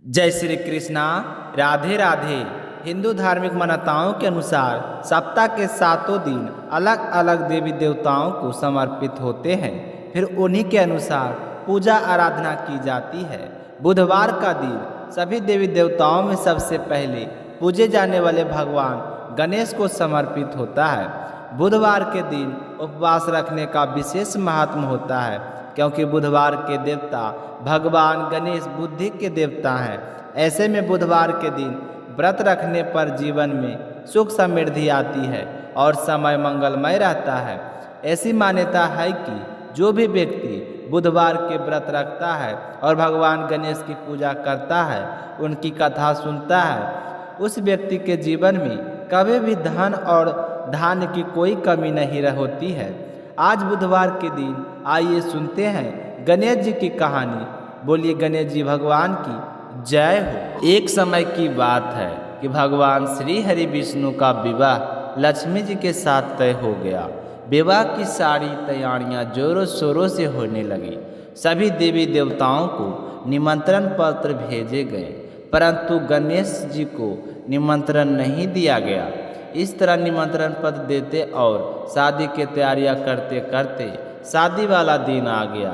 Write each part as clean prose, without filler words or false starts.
जय श्री कृष्णा। राधे राधे। हिंदू धार्मिक मान्यताओं के अनुसार सप्ताह के 7 दिन अलग अलग देवी देवताओं को समर्पित होते हैं। फिर उन्हीं के अनुसार पूजा आराधना की जाती है। बुधवार का दिन सभी देवी देवताओं में सबसे पहले पूजे जाने वाले भगवान गणेश को समर्पित होता है। बुधवार के दिन उपवास रखने का विशेष महत्व होता है, क्योंकि बुधवार के देवता भगवान गणेश बुद्धि के देवता हैं। ऐसे में बुधवार के दिन व्रत रखने पर जीवन में सुख समृद्धि आती है और समय मंगलमय रहता है। ऐसी मान्यता है कि जो भी व्यक्ति बुधवार के व्रत रखता है और भगवान गणेश की पूजा करता है, उनकी कथा सुनता है, उस व्यक्ति के जीवन में कभी भी धन और धान्य की कोई कमी नहीं होती है। आज बुधवार के दिन आइए सुनते हैं गणेश जी की कहानी। बोलिए गणेश जी भगवान की जय हो। एक समय की बात है कि भगवान श्री हरि विष्णु का विवाह लक्ष्मी जी के साथ तय हो गया। विवाह की सारी तैयारियां जोरों शोरों से होने लगी। सभी देवी देवताओं को निमंत्रण पत्र भेजे गए, परंतु गणेश जी को निमंत्रण नहीं दिया गया। इस तरह निमंत्रण पत्र देते और शादी की तैयारियां करते करते शादी वाला दिन आ गया।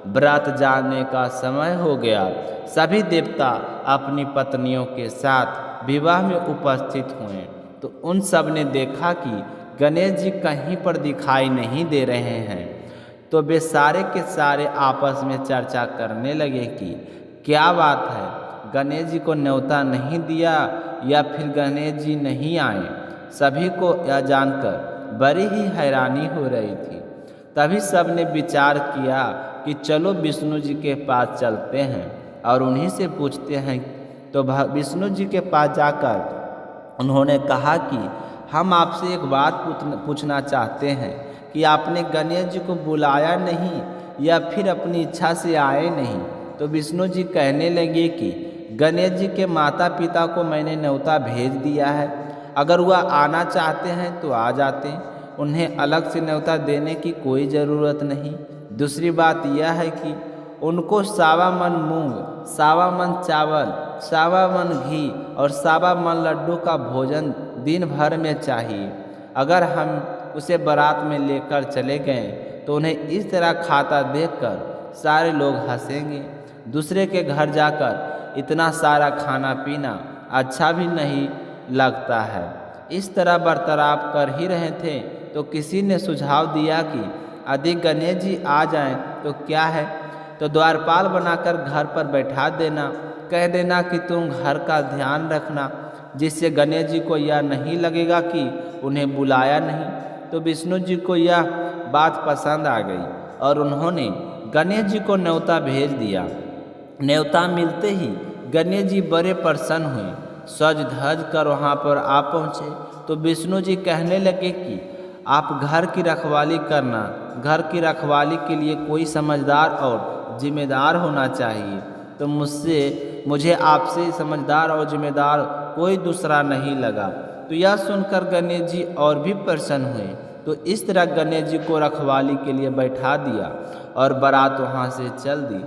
बारात जाने का समय हो गया। सभी देवता अपनी पत्नियों के साथ विवाह में उपस्थित हुए तो उन सब ने देखा कि गणेश जी कहीं पर दिखाई नहीं दे रहे हैं। तो वे सारे के सारे आपस में चर्चा करने लगे कि क्या बात है, गणेश जी को न्योता नहीं दिया या फिर गणेश जी नहीं आए। सभी को यह जानकर बड़ी ही हैरानी हो रही थी। तभी सब ने विचार किया कि चलो विष्णु जी के पास चलते हैं और उन्हीं से पूछते हैं। तो विष्णु जी के पास जाकर उन्होंने कहा कि हम आपसे एक बात पूछना चाहते हैं कि आपने गणेश जी को बुलाया नहीं या फिर अपनी इच्छा से आए नहीं। तो विष्णु जी कहने लगे कि गणेश जी के माता पिता को मैंने न्योता भेज दिया है। अगर वह आना चाहते हैं तो आ जाते, उन्हें अलग से न्योता देने की कोई ज़रूरत नहीं। दूसरी बात यह है कि उनको 1.25 मन मूंग, 1.25 मन चावल, 1.25 मन घी और 1.25 मन लड्डू का भोजन दिन भर में चाहिए। अगर हम उसे बारात में लेकर चले गए तो उन्हें इस तरह खाता देखकर सारे लोग हंसेंगे। दूसरे के घर जाकर इतना सारा खाना पीना अच्छा भी नहीं लगता है। इस तरह बर्ताव कर ही रहे थे तो किसी ने सुझाव दिया कि यदि गणेश जी आ जाएं तो क्या है, तो द्वारपाल बनाकर घर पर बैठा देना, कह देना कि तुम घर का ध्यान रखना, जिससे गणेश जी को यह नहीं लगेगा कि उन्हें बुलाया नहीं। तो विष्णु जी को यह बात पसंद आ गई और उन्होंने गणेश जी को न्योता भेज दिया। न्योता मिलते ही गणेश जी बड़े प्रसन्न हुए, सज धज कर वहाँ पर आ पहुँचे। तो विष्णु जी कहने लगे कि आप घर की रखवाली करना। घर की रखवाली के लिए कोई समझदार और जिम्मेदार होना चाहिए। तो मुझे आपसे समझदार और जिम्मेदार कोई दूसरा नहीं लगा। तो यह सुनकर गणेश जी और भी प्रसन्न हुए। तो इस तरह गणेश जी को रखवाली के लिए बैठा दिया और बारात वहाँ से चल दी।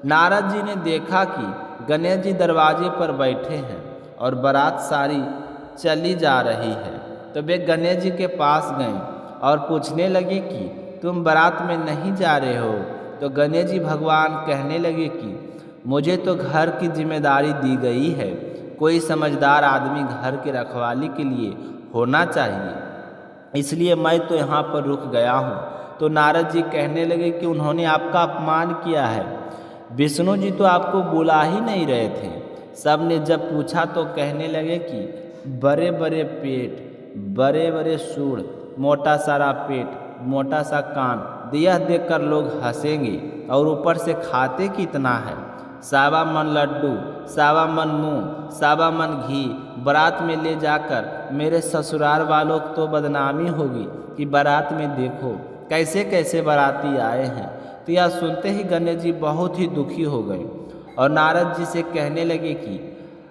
नारद जी ने देखा कि गणेश जी दरवाजे पर बैठे हैं और बारात सारी चली जा रही है। तो वे गणेश जी के पास गए और पूछने लगे कि तुम बारात में नहीं जा रहे हो। तो गणेश जी भगवान कहने लगे कि मुझे तो घर की जिम्मेदारी दी गई है, कोई समझदार आदमी घर की रखवाली के लिए होना चाहिए, इसलिए मैं तो यहाँ पर रुक गया हूँ। तो नारद जी कहने लगे कि उन्होंने आपका अपमान किया है। विष्णु जी तो आपको बुला ही नहीं रहे थे। सब ने जब पूछा तो कहने लगे कि बड़े बड़े पेट, बड़े बड़े सूढ़, मोटा सारा पेट, मोटा सा कान, यह देखकर लोग हंसेंगे और ऊपर से खाते कितना है। 1.25 मन लड्डू, 1.25 मन मूंग, 1.25 मन घी बारात में ले जाकर मेरे ससुराल वालों को तो बदनामी होगी कि बारात में देखो कैसे कैसे बाराती आए हैं। तो यह सुनते ही गणेश जी बहुत ही दुखी हो गए और नारद जी से कहने लगे कि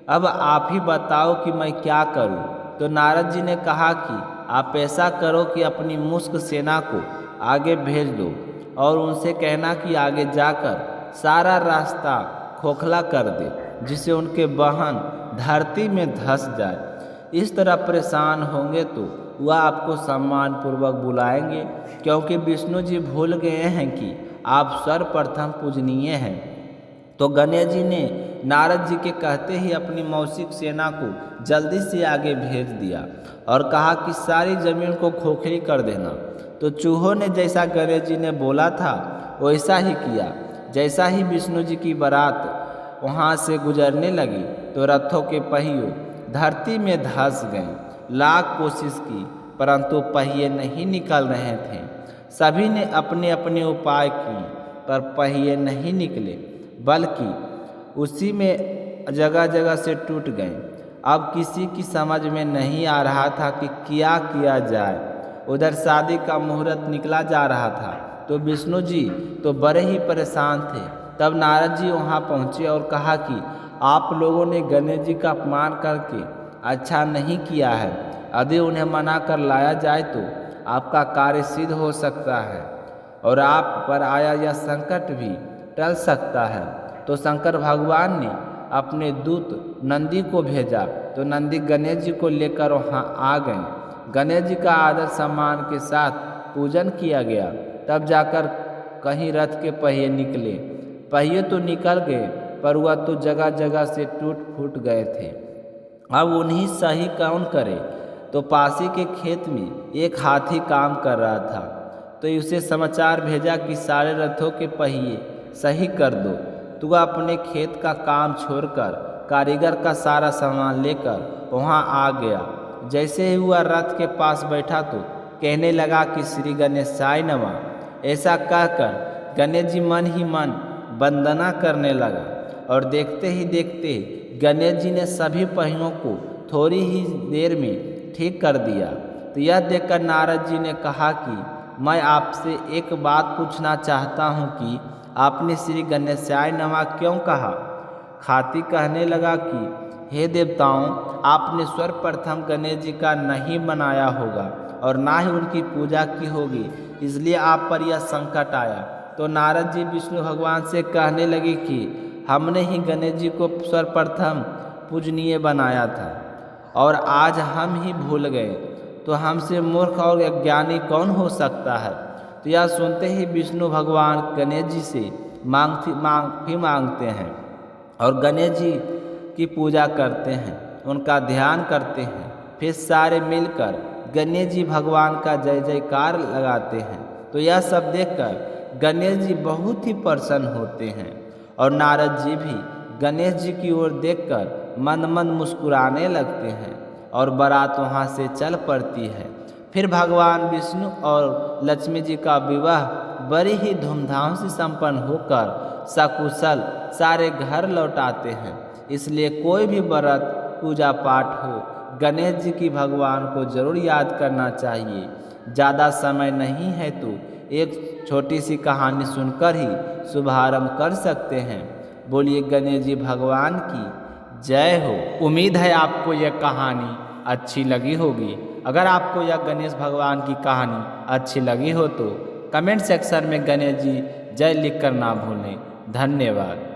अब आप ही बताओ कि मैं क्या करूं। तो नारद जी ने कहा कि आप ऐसा करो कि अपनी मुश्क सेना को आगे भेज दो और उनसे कहना कि आगे जाकर सारा रास्ता खोखला कर दे। जिससे उनके वाहन धरती में धंस जाए। इस तरह परेशान होंगे तो वह आपको सम्मानपूर्वक बुलाएंगे, क्योंकि विष्णु जी भूल गए हैं कि आप सर्वप्रथम पूजनीय हैं। तो गणेश जी ने नारद जी के कहते ही अपनी मौसिक सेना को जल्दी से आगे भेज दिया और कहा कि सारी जमीन को खोखली कर देना। तो चूहों ने जैसा गणेश जी ने बोला था वैसा ही किया। जैसा ही विष्णु जी की बारात वहाँ से गुजरने लगी तो रथों के पहियों धरती में धंस गए। लाख कोशिश की परंतु पहिए नहीं निकल रहे थे। सभी ने अपने अपने उपाय किए पर पहिए नहीं निकले, बल्कि उसी में जगह जगह से टूट गए। अब किसी की समझ में नहीं आ रहा था कि क्या किया जाए। उधर शादी का मुहूर्त निकला जा रहा था तो विष्णु जी तो बड़े ही परेशान थे। तब नारद जी वहाँ पहुँचे और कहा कि आप लोगों ने गणेश जी का अपमान करके अच्छा नहीं किया है। यदि उन्हें मना कर लाया जाए तो आपका कार्य सिद्ध हो सकता है और आप पर आया यह संकट भी टल सकता है। तो शंकर भगवान ने अपने दूत नंदी को भेजा तो नंदी गणेश जी को लेकर वहाँ आ गए। गणेश जी का आदर सम्मान के साथ पूजन किया गया। तब जाकर कहीं रथ के पहिए निकले। पहिए तो निकल गए पर वह तो जगह जगह से टूट फूट गए थे। अब उन्हीं सही कौन करे। तो पासी के खेत में एक हाथी काम कर रहा था तो उसे समाचार भेजा कि सारे रथों के पहिए सही कर दो। तो वह अपने खेत का काम छोड़कर कारीगर का सारा सामान लेकर वहाँ आ गया। जैसे ही वह रथ के पास बैठा तो कहने लगा कि श्री गणेशाय नमः। ऐसा कहकर गणेश जी मन ही मन वंदना करने लगा और देखते ही देखते गणेश जी ने सभी पहियों को थोड़ी ही देर में ठीक कर दिया। तो यह देखकर नारद जी ने कहा कि मैं आपसे एक बात पूछना चाहता हूँ कि आपने श्री गणेशाय नमः क्यों कहा। हाथी कहने लगा कि हे देवताओं, आपने सर्वप्रथम गणेश जी का नहीं बनाया होगा और ना ही उनकी पूजा की होगी, इसलिए आप पर यह संकट आया। तो नारद जी विष्णु भगवान से कहने लगे कि हमने ही गणेश जी को सर्वप्रथम पूजनीय बनाया था और आज हम ही भूल गए, तो हमसे मूर्ख और अज्ञानी कौन हो सकता है। तो यह सुनते ही विष्णु भगवान गणेश जी से माफ़ी मांगते हैं और गणेश जी की पूजा करते हैं, उनका ध्यान करते हैं। फिर सारे मिलकर गणेश जी भगवान का जय जयकार लगाते हैं। तो यह सब देखकर गणेश जी बहुत ही प्रसन्न होते हैं और नारद जी भी गणेश जी की ओर देखकर मंद मंद मुस्कुराने लगते हैं और बारात वहाँ से चल पड़ती है। फिर भगवान विष्णु और लक्ष्मी जी का विवाह बड़ी ही धूमधाम से संपन्न होकर सकुशल सारे घर लौटाते हैं। इसलिए कोई भी व्रत पूजा पाठ हो, गणेश जी की भगवान को जरूर याद करना चाहिए। ज़्यादा समय नहीं है तो एक छोटी सी कहानी सुनकर ही शुभारंभ कर सकते हैं। बोलिए गणेश जी भगवान की जय हो। उम्मीद है आपको यह कहानी अच्छी लगी होगी। अगर आपको यह गणेश भगवान की कहानी अच्छी लगी हो तो कमेंट सेक्शन में गणेश जी जय लिख कर ना भूलें। धन्यवाद।